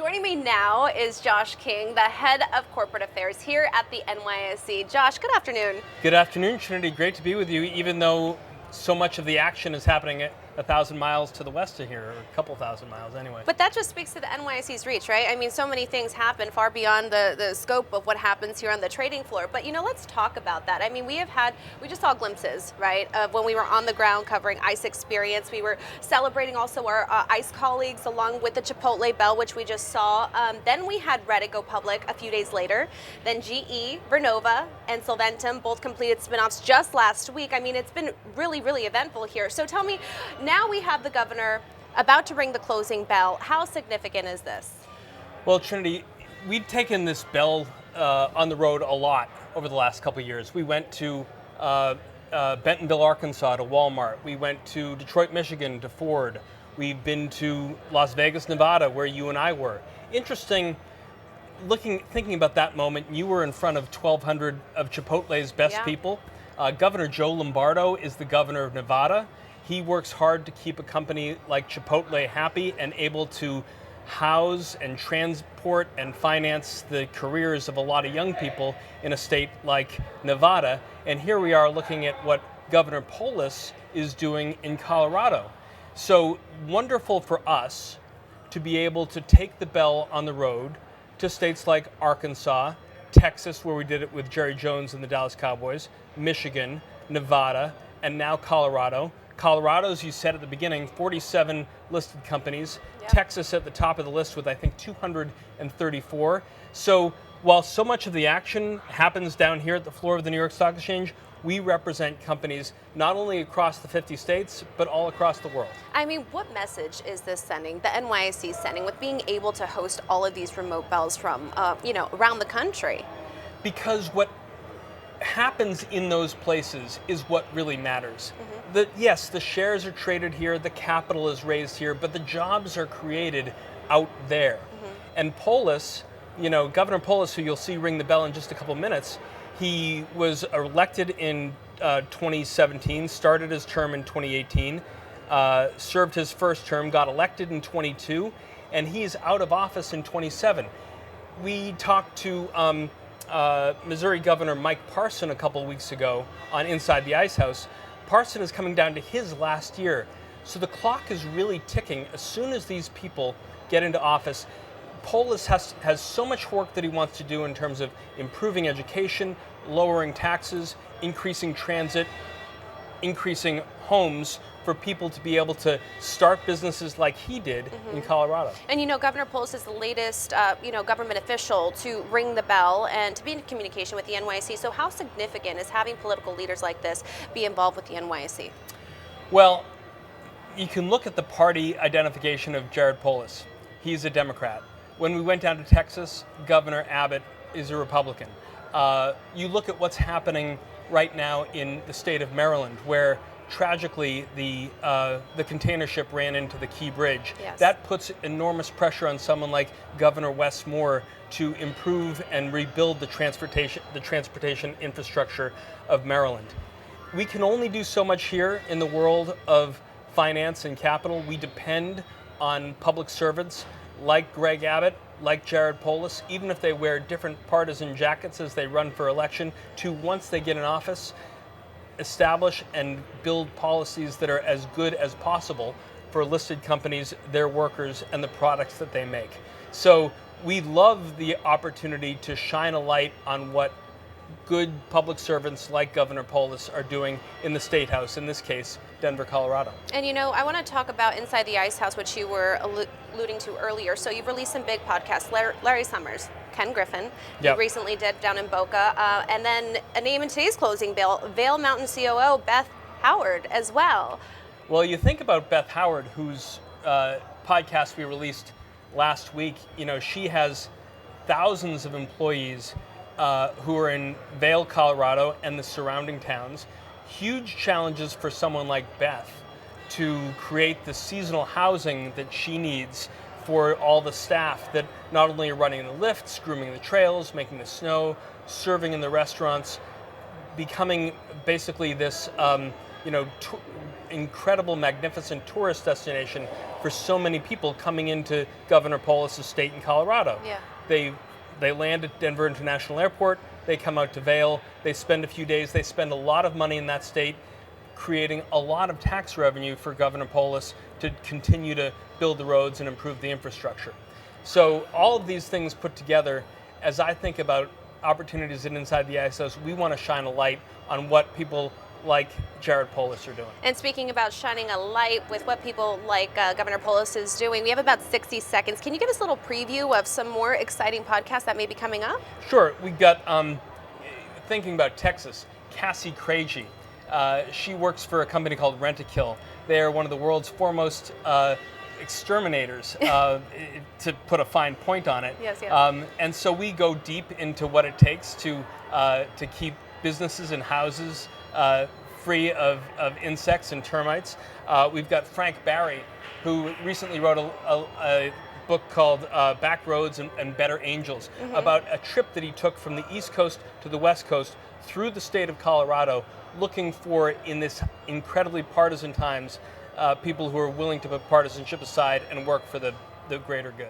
Joining me now is Josh King, the head of corporate affairs here at the NYSE. Josh, good afternoon. Good afternoon, Trinity. Great to be with you, even though so much of the action is happening at 1,000 miles to the west of here, or a couple thousand miles anyway. But that just speaks to the NYSE's reach, right? I mean, so many things happen far beyond the scope of what happens here on the trading floor. But, let's talk about that. I mean, we just saw glimpses, right, of when we were on the ground covering ICE experience. We were celebrating also our ICE colleagues along with the Chipotle bell, which we just saw. Then we had Reddit go public a few days later. Then GE, Vernova, and Solventum both completed spin-offs just last week. I mean, it's been really, really eventful here. So tell me, now we have the governor about to ring the closing bell. How significant is this? Well, Trinity, we've taken this bell on the road a lot over the last couple of years. We went to Bentonville, Arkansas to Walmart. We went to Detroit, Michigan to Ford. We've been to Las Vegas, Nevada, where you and I were. Interesting, thinking about that moment, you were in front of 1,200 of Chipotle's best people. Governor Joe Lombardo is the governor of Nevada. He works hard to keep a company like Chipotle happy and able to house and transport and finance the careers of a lot of young people in a state like Nevada. And here we are looking at what Governor Polis is doing in Colorado. So wonderful for us to be able to take the bell on the road to states like Arkansas, Texas, where we did it with Jerry Jones and the Dallas Cowboys, Michigan, Nevada, and now Colorado. Colorado, as you said at the beginning, 47 listed companies. Yep. Texas at the top of the list with, I think, 234. So while so much of the action happens down here at the floor of the New York Stock Exchange, we represent companies not only across the 50 states, but all across the world. I mean, what message is this sending, the NYSE sending, with being able to host all of these remote bells from, around the country? Because what happens in those places is what really matters. Yes, the shares are traded here, the capital is raised here, but the jobs are created out there. And Polis, Governor Polis, who you'll see ring the bell in just a couple minutes, he was elected in 2017, started his term in 2018, served his first term, got elected in 22, and he's out of office in 27. We talked to Missouri Governor Mike Parson a couple weeks ago on Inside the Ice House. Parson is coming down to his last year. So the clock is really ticking. As soon as these people get into office, Polis has so much work that he wants to do in terms of improving education, lowering taxes, increasing transit, increasing homes for people to be able to start businesses like he did in Colorado. And Governor Polis is the latest, government official to ring the bell and to be in communication with the NYSE. So how significant is having political leaders like this be involved with the NYSE? Well, you can look at the party identification of Jared Polis. He's a Democrat. When we went down to Texas, Governor Abbott is a Republican. You look at what's happening right now in the state of Maryland, where tragically the container ship ran into the Key Bridge. Yes. That puts enormous pressure on someone like Governor Wes Moore to improve and rebuild the transportation infrastructure of Maryland. We can only do so much here in the world of finance and capital. We depend on public servants like Greg Abbott, like Jared Polis, even if they wear different partisan jackets as they run for election, to, once they get in office, establish and build policies that are as good as possible for listed companies, their workers, and the products that they make. So we love the opportunity to shine a light on what good public servants like Governor Polis are doing in the State House, in this case, Denver, Colorado. And I want to talk about Inside the Ice House, which you were alluding to earlier. So you've released some big podcasts, Larry Summers, Ken Griffin, you recently did down in Boca, and then a name in today's closing bell, Vail Mountain COO, Beth Howard, as well. Well, you think about Beth Howard, whose podcast we released last week. She has thousands of employees who are in Vail, Colorado, and the surrounding towns. Huge challenges for someone like Beth to create the seasonal housing that she needs for all the staff that not only are running the lifts, grooming the trails, making the snow, serving in the restaurants, becoming basically this incredible, magnificent tourist destination for so many people coming into Governor Polis' state in Colorado. Yeah. They land at Denver International Airport, they come out to Vail, they spend a few days, they spend a lot of money in that state, creating a lot of tax revenue for Governor Polis to continue to build the roads and improve the infrastructure. So all of these things put together, as I think about opportunities inside the ISOs, we want to shine a light on what people like Jared Polis are doing. And speaking about shining a light with what people like Governor Polis is doing, we have about 60 seconds. Can you give us a little preview of some more exciting podcasts that may be coming up? Sure. We've got, thinking about Texas, Cassie Craigie. She works for a company called Rent-A-Kill. They are one of the world's foremost exterminators, to put a fine point on it. Yes, yes. And so we go deep into what it takes to keep businesses and houses free of insects and termites. We've got Frank Barry, who recently wrote a book called Back Roads and Better Angels, about a trip that he took from the East Coast to the West Coast through the state of Colorado, looking for, in this incredibly partisan times, people who are willing to put partisanship aside and work for the greater good.